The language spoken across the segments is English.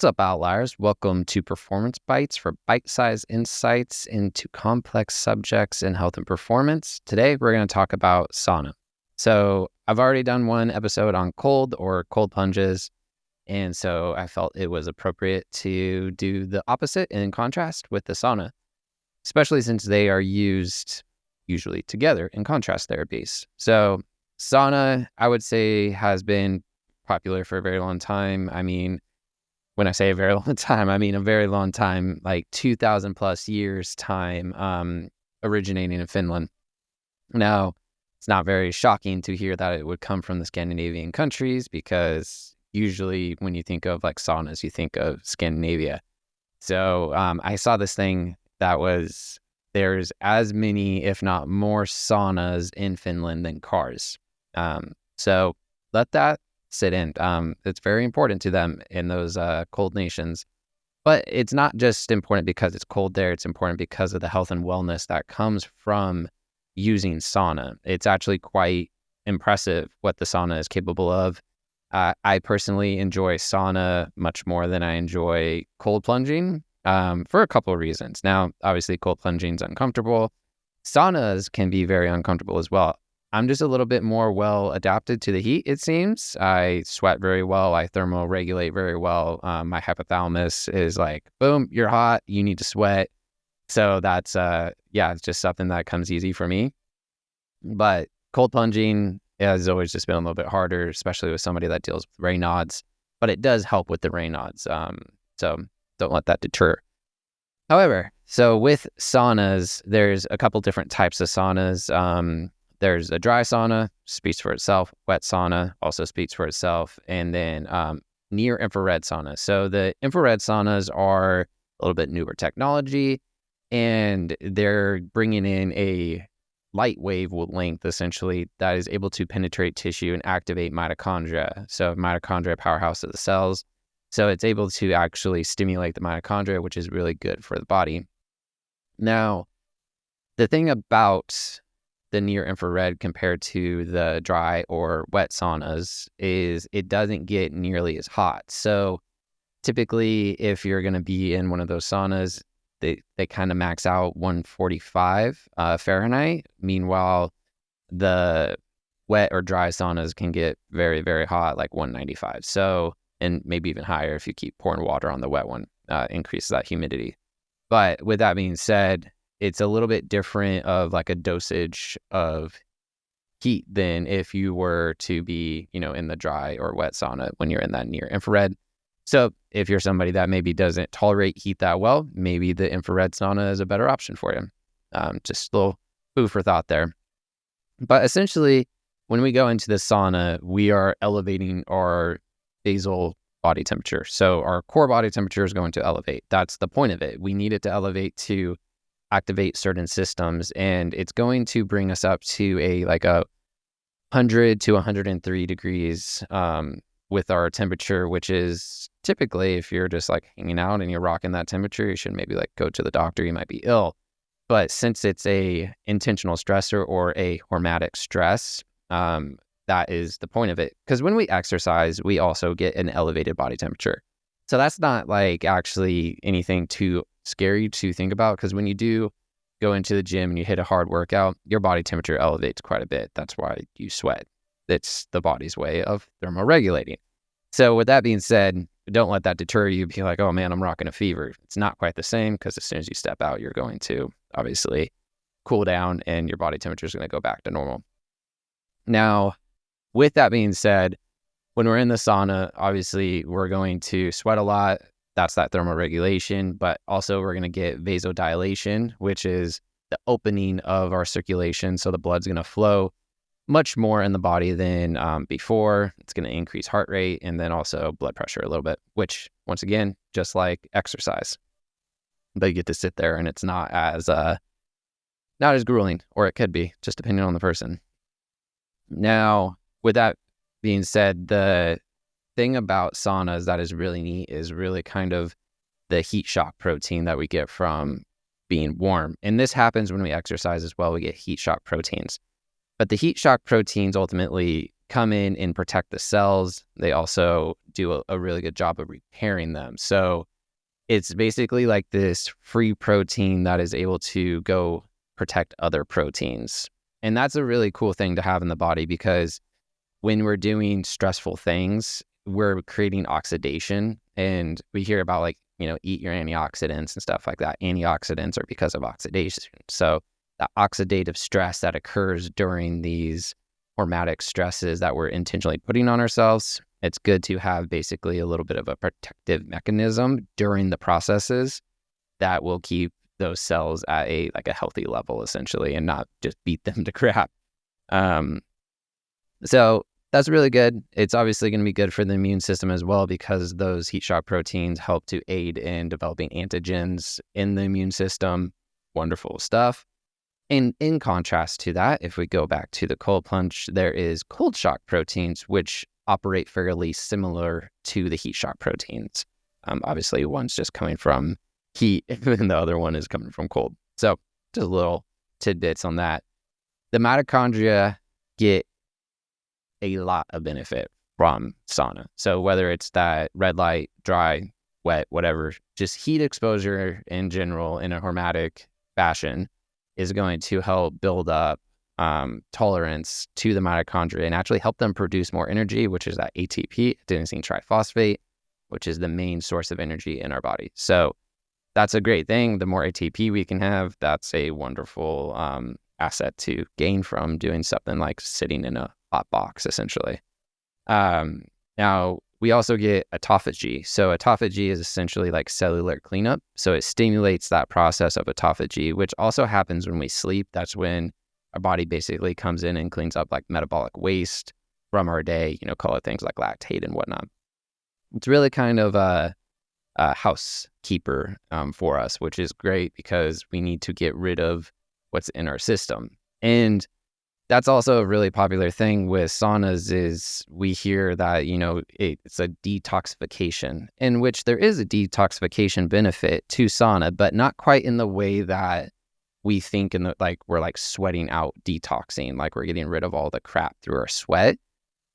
What's up, outliers? Welcome to Performance Bites for bite-sized insights into complex subjects in health and performance. Today, we're going to talk about sauna. So I've already done one episode on cold or cold plunges, and so I felt it was appropriate to do the opposite in contrast with the sauna, especially since they are used usually together in contrast therapies. So sauna, I would say, has been popular for a very long time. When I say a very long time, I mean a very long time, like 2,000 plus years time, originating in Finland. Now, it's not very shocking to hear that it would come from the Scandinavian countries because usually when you think of like saunas, you think of Scandinavia. So I saw this thing that there's as many, if not more, saunas in Finland than cars. So let that sit in. It's very important to them in those cold nations. But it's not just important because it's cold there. It's important because of the health and wellness that comes from using sauna. It's actually quite impressive what the sauna is capable of. I personally enjoy sauna much more than I enjoy cold plunging for a couple of reasons. Now, obviously, cold plunging is uncomfortable. Saunas can be very uncomfortable as well. I'm just a little bit more well adapted to the heat, it seems. I sweat very well. I thermoregulate very well. My hypothalamus is like, boom, you're hot. You need to sweat. So that's, it's just something that comes easy for me. But cold plunging has always just been a little bit harder, especially with somebody that deals with Raynaud's. But it does help with the Raynaud's. So don't let that deter. However, so with saunas, there's a couple different types of saunas. There's a dry sauna, speaks for itself. Wet sauna also speaks for itself. And then near infrared sauna. So the infrared saunas are a little bit newer technology, and they're bringing in a light wave length, essentially, that is able to penetrate tissue and activate mitochondria. So mitochondria, powerhouse of the cells. So it's able to actually stimulate the mitochondria, which is really good for the body. Now, the thing about the near infrared compared to the dry or wet saunas is it doesn't get nearly as hot. So typically, if you're going to be in one of those saunas, they kind of max out 145 Fahrenheit. Meanwhile, the wet or dry saunas can get very, very hot, like 195. So, and maybe even higher if you keep pouring water on the wet one, increases that humidity. But with that being said, it's a little bit different of like a dosage of heat than if you were to be, in the dry or wet sauna when you're in that near infrared. So if you're somebody that maybe doesn't tolerate heat that well, maybe the infrared sauna is a better option for you. Just a little food for thought there. But essentially, when we go into the sauna, we are elevating our basal body temperature. So our core body temperature is going to elevate. That's the point of it. We need it to elevate to activate certain systems, and it's going to bring us up to a 100 to 103 degrees with our temperature, which is typically, if you're just like hanging out and you're rocking that temperature, you should maybe go to the doctor. You might be ill. But since it's a intentional stressor or a hormetic stress, that is the point of it. Because when we exercise, we also get an elevated body temperature. So that's not actually anything too scary to think about, because when you do go into the gym and you hit a hard workout, your body temperature elevates quite a bit. That's why you sweat. It's the body's way of thermoregulating. So with that being said, don't let that deter you. Be like, oh man, I'm rocking a fever. It's not quite the same, because as soon as you step out, you're going to obviously cool down and your body temperature is going to go back to normal. Now, with that being said, when we're in the sauna, obviously we're going to sweat a lot. That's that thermoregulation, but also we're going to get vasodilation, which is the opening of our circulation. So the blood's going to flow much more in the body than before. It's going to increase heart rate and then also blood pressure a little bit, which once again, just like exercise, but you get to sit there and it's not as grueling, or it could be, just depending on the person. Now, with that being said, the thing about saunas that is really neat is really kind of the heat shock protein that we get from being warm. And this happens when we exercise as well. We get heat shock proteins. But the heat shock proteins ultimately come in and protect the cells. They also do a really good job of repairing them. So it's basically like this free protein that is able to go protect other proteins. And that's a really cool thing to have in the body, because when we're doing stressful things, we're creating oxidation. And we hear about, like, eat your antioxidants and stuff like that. Antioxidants are because of oxidation. So the oxidative stress that occurs during these hormetic stresses that we're intentionally putting on ourselves, it's good to have basically a little bit of a protective mechanism during the processes that will keep those cells at a healthy level, essentially, and not just beat them to crap. So that's really good. It's obviously going to be good for the immune system as well, because those heat shock proteins help to aid in developing antigens in the immune system. Wonderful stuff. And in contrast to that, if we go back to the cold plunge, there is cold shock proteins, which operate fairly similar to the heat shock proteins. Obviously, one's just coming from heat and the other one is coming from cold. So just little tidbits on that. The mitochondria get a lot of benefit from sauna. So whether it's that red light, dry, wet, whatever, just heat exposure in general in a hormetic fashion is going to help build up tolerance to the mitochondria and actually help them produce more energy, which is that ATP, adenosine triphosphate, which is the main source of energy in our body. So that's a great thing. The more ATP we can have, that's a wonderful asset to gain from doing something like sitting in a hot box, essentially. Now, we also get autophagy. So autophagy is essentially like cellular cleanup. So it stimulates that process of autophagy, which also happens when we sleep. That's when our body basically comes in and cleans up like metabolic waste from our day, call it things like lactate and whatnot. It's really kind of a housekeeper for us, which is great because we need to get rid of what's in our system. And that's also a really popular thing with saunas is we hear that, it's a detoxification, in which there is a detoxification benefit to sauna, but not quite in the way that we think we're like sweating out detoxing, like we're getting rid of all the crap through our sweat.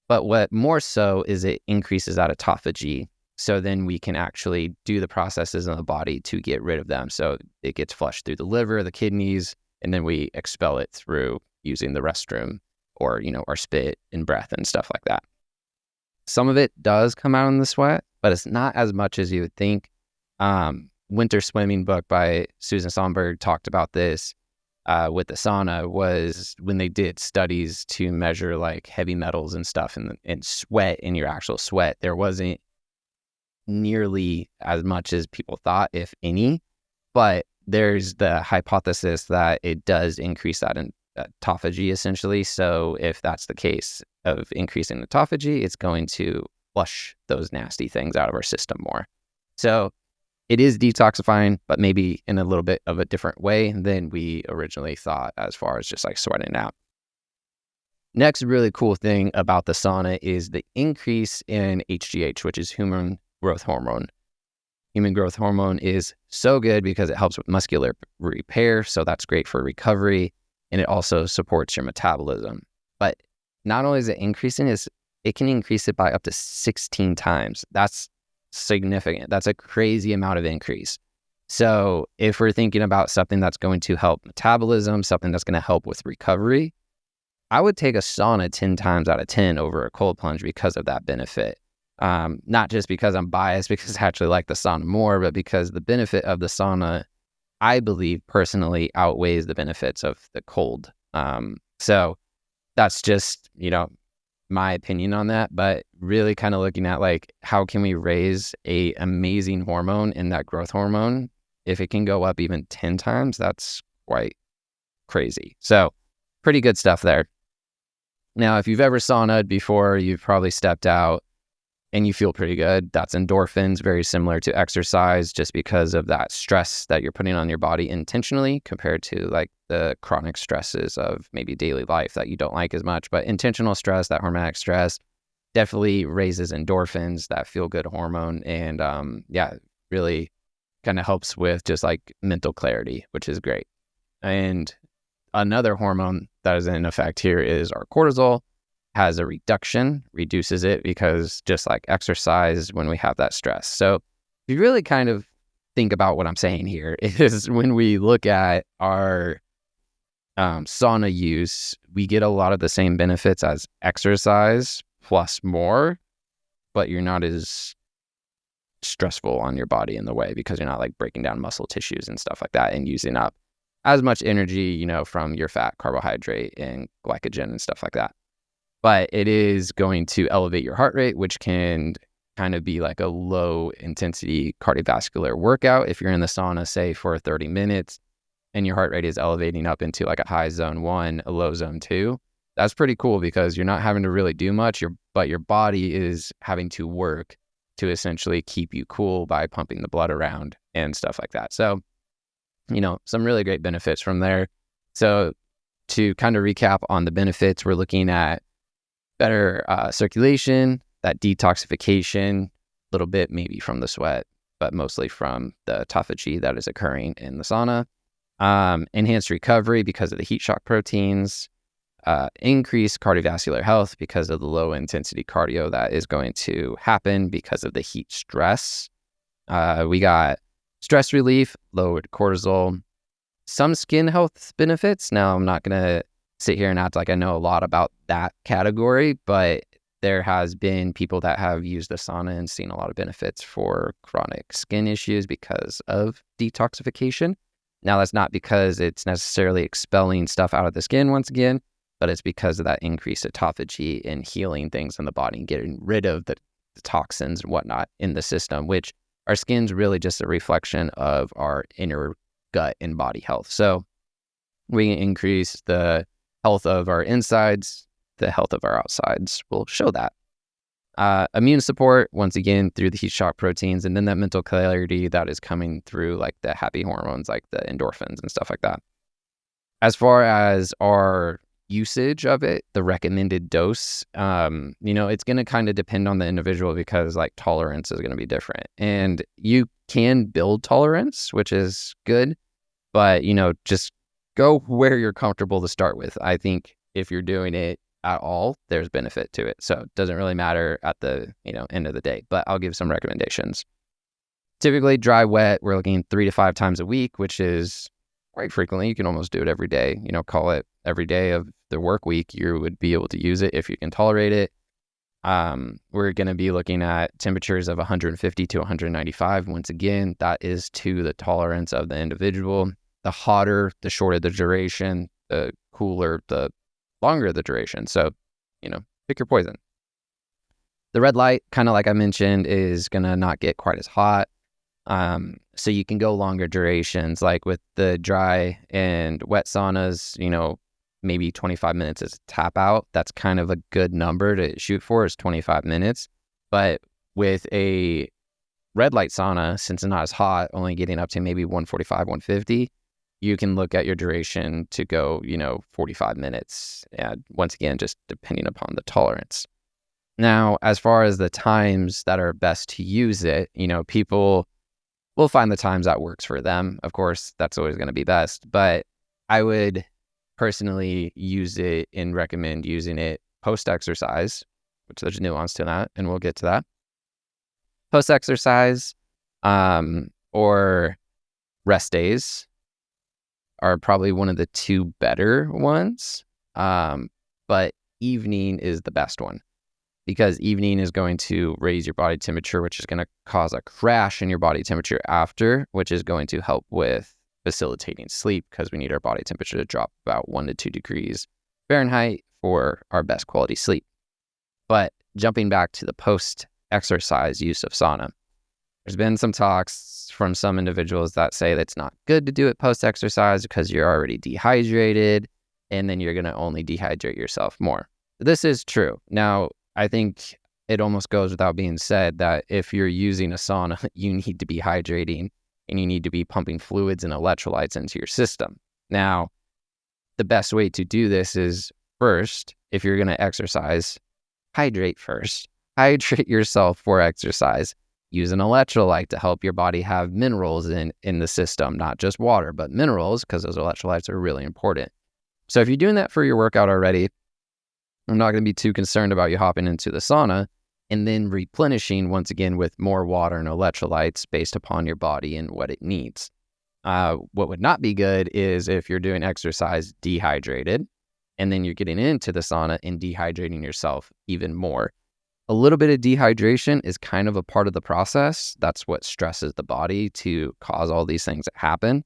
But what more so is it increases that autophagy. So then we can actually do the processes in the body to get rid of them. So it gets flushed through the liver, the kidneys, and then we expel it through using the restroom or, our spit and breath and stuff like that. Some of it does come out in the sweat, but it's not as much as you would think. Winter Swimming book by Susan Sonberg talked about this with the sauna, was when they did studies to measure like heavy metals and stuff and sweat in your actual sweat. There wasn't nearly as much as people thought, if any, but there's the hypothesis that it does increase that in autophagy, essentially. So if that's the case of increasing autophagy, it's going to flush those nasty things out of our system more. So it is detoxifying, but maybe in a little bit of a different way than we originally thought, as far as just like sweating out. Next really cool thing about the sauna is the increase in HGH, which is human growth hormone. Human growth hormone is so good because it helps with muscular repair. So that's great for recovery. And it also supports your metabolism. But not only is it increasing, it can increase it by up to 16 times. That's significant. That's a crazy amount of increase. So if we're thinking about something that's going to help metabolism, something that's going to help with recovery, I would take a sauna 10 times out of 10 over a cold plunge because of that benefit. Not just because I'm biased, because I actually like the sauna more, but because the benefit of the sauna, I believe personally, outweighs the benefits of the cold. So that's just, my opinion on that, but really kind of looking at like, how can we raise a amazing hormone in that growth hormone? If it can go up even 10 times, that's quite crazy. So pretty good stuff there. Now, if you've ever saunaed before, you've probably stepped out and you feel pretty good. That's endorphins, very similar to exercise, just because of that stress that you're putting on your body intentionally compared to like the chronic stresses of maybe daily life that you don't like as much. But intentional stress, that hormetic stress, definitely raises endorphins, that feel-good hormone, and really kind of helps with just like mental clarity, which is great. And another hormone that is in effect here is our cortisol. has a reduces it because just like exercise when we have that stress. So if you really kind of think about what I'm saying here is when we look at our sauna use, we get a lot of the same benefits as exercise plus more, but you're not as stressful on your body in the way because you're not like breaking down muscle tissues and stuff like that and using up as much energy, from your fat, carbohydrate, and glycogen and stuff like that. But it is going to elevate your heart rate, which can kind of be like a low intensity cardiovascular workout. If you're in the sauna, say for 30 minutes, and your heart rate is elevating up into like a high zone 1, a low zone 2, that's pretty cool because you're not having to really do much, but your body is having to work to essentially keep you cool by pumping the blood around and stuff like that. So, some really great benefits from there. So to kind of recap on the benefits, we're looking at better circulation, that detoxification, a little bit maybe from the sweat, but mostly from the autophagy that is occurring in the sauna. Enhanced recovery because of the heat shock proteins, increased cardiovascular health because of the low intensity cardio that is going to happen because of the heat stress. We got stress relief, lowered cortisol, some skin health benefits. Now, I'm not going to sit here and act like I know a lot about that category, but there has been people that have used the sauna and seen a lot of benefits for chronic skin issues because of detoxification. Now, that's not because it's necessarily expelling stuff out of the skin once again, but it's because of that increased autophagy and healing things in the body and getting rid of the toxins and whatnot in the system, which our skin's really just a reflection of our inner gut and body health. So we increase the health of our insides, the health of our outsides will show that. Immune support, once again, through the heat shock proteins, and then that mental clarity that is coming through like the happy hormones, like the endorphins and stuff like that. As far as our usage of it, the recommended dose, it's going to kind of depend on the individual because like tolerance is going to be different. And you can build tolerance, which is good, but, just go where you're comfortable to start with. I think if you're doing it at all, there's benefit to it. So it doesn't really matter at the, end of the day, but I'll give some recommendations. Typically dry, wet, we're looking 3 to 5 times a week, which is quite frequently. You can almost do it every day, call it every day of the work week. You would be able to use it if you can tolerate it. We're going to be looking at temperatures of 150 to 195. Once again, that is to the tolerance of the individual. The hotter, the shorter the duration, the cooler, the longer the duration. So, pick your poison. The red light, kind of like I mentioned, is going to not get quite as hot. So you can go longer durations, like with the dry and wet saunas, maybe 25 minutes is a tap out. That's kind of a good number to shoot for, is 25 minutes. But with a red light sauna, since it's not as hot, only getting up to maybe 145, 150, you can look at your duration to go, 45 minutes. And once again, just depending upon the tolerance. Now, as far as the times that are best to use it, people will find the times that works for them. Of course, that's always going to be best. But I would personally use it and recommend using it post-exercise, which there's nuance to that, and we'll get to that. Post-exercise or rest days are probably one of the two better ones, but evening is the best one because evening is going to raise your body temperature, which is going to cause a crash in your body temperature after, which is going to help with facilitating sleep because we need our body temperature to drop about 1 to 2 degrees Fahrenheit for our best quality sleep. But jumping back to the post-exercise use of sauna, there's been some talks from some individuals that say that it's not good to do it post-exercise because you're already dehydrated and then you're going to only dehydrate yourself more. This is true. Now, I think it almost goes without being said that if you're using a sauna, you need to be hydrating and you need to be pumping fluids and electrolytes into your system. Now, the best way to do this is first, if you're going to exercise, hydrate first. Hydrate yourself for exercise. Use an electrolyte to help your body have minerals in the system, not just water, but minerals, because those electrolytes are really important. So if you're doing that for your workout already, I'm not going to be too concerned about you hopping into the sauna and then replenishing once again with more water and electrolytes based upon your body and what it needs. What would not be good is if you're doing exercise dehydrated and then you're getting into the sauna and dehydrating yourself even more. A little bit of dehydration is kind of a part of the process. That's what stresses the body to cause all these things to happen.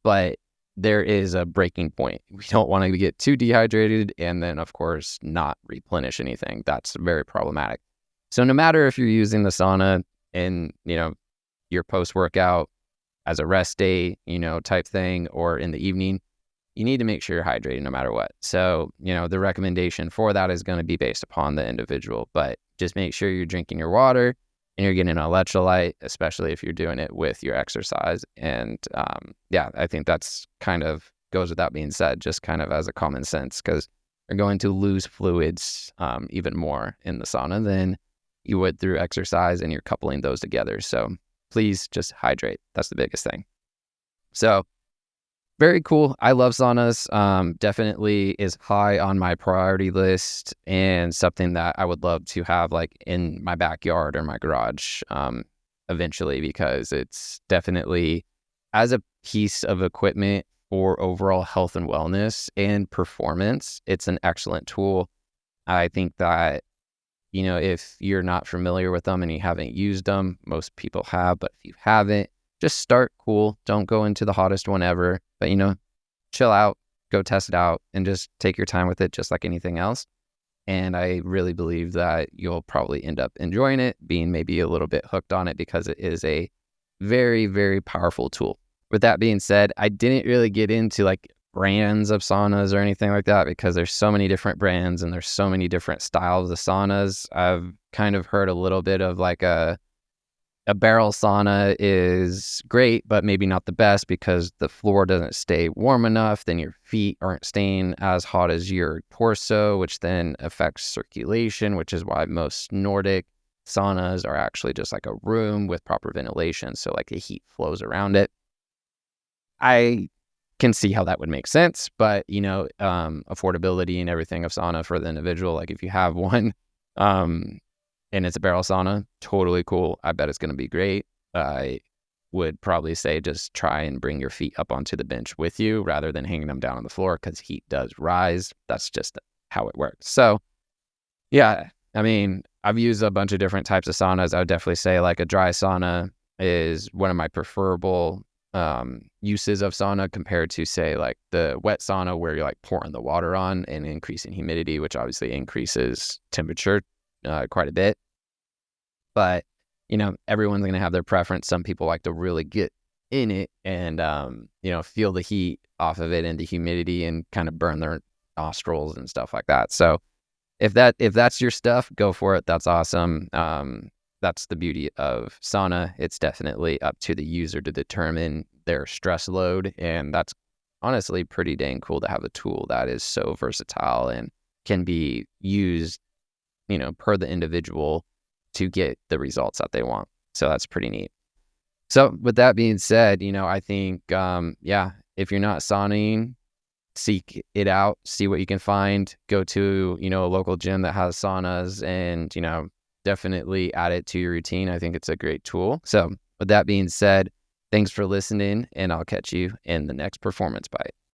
But there is a breaking point. We don't want to get too dehydrated and then, of course, not replenish anything. That's very problematic. So no matter if you're using the sauna in, your post-workout as a rest day, type thing, or in the evening, you need to make sure you're hydrated no matter what. So, the recommendation for that is going to be based upon the individual, but just make sure you're drinking your water and you're getting an electrolyte, especially if you're doing it with your exercise. And I think that's kind of goes without being said, just kind of as a common sense, because you're going to lose fluids even more in the sauna than you would through exercise, and you're coupling those together. So please just hydrate. That's the biggest thing. So very cool. I love saunas. Definitely is high on my priority list and something that I would love to have like in my backyard or my garage eventually, because it's definitely, as a piece of equipment for overall health and wellness and performance, it's an excellent tool. I think that, if you're not familiar with them and you haven't used them, most people have, but if you haven't, just start cool. Don't go into the hottest one ever, but chill out, go test it out, and just take your time with it, just like anything else. And I really believe that you'll probably end up enjoying it, being maybe a little bit hooked on it, because it is a very, very powerful tool. With that being said, I didn't really get into like brands of saunas or anything like that, because there's so many different brands and there's so many different styles of saunas. I've kind of heard a little bit of like a barrel sauna is great, but maybe not the best, because the floor doesn't stay warm enough. Then your feet aren't staying as hot as your torso, which then affects circulation, which is why most Nordic saunas are actually just like a room with proper ventilation. So like the heat flows around it. I can see how that would make sense, but affordability and everything of sauna for the individual, like if you have one, and it's a barrel sauna, totally cool. I bet it's going to be great. I would probably say just try and bring your feet up onto the bench with you rather than hanging them down on the floor, because heat does rise. That's just how it works. So yeah, I mean, I've used a bunch of different types of saunas. I would definitely say like a dry sauna is one of my preferable uses of sauna, compared to say like the wet sauna where you're like pouring the water on and increasing humidity, which obviously increases temperature quite a bit. But everyone's going to have their preference. Some people like to really get in it and feel the heat off of it and the humidity and kind of burn their nostrils and stuff like that. So if that's your stuff, go for it. That's awesome. That's the beauty of sauna. It's definitely up to the user to determine their stress load, and that's honestly pretty dang cool to have a tool that is so versatile and can be used per the individual to get the results that they want. So that's pretty neat. So with that being said, I think, if you're not sauning, seek it out, see what you can find, go to, a local gym that has saunas, and, definitely add it to your routine. I think it's a great tool. So with that being said, thanks for listening, and I'll catch you in the next Performance Bite.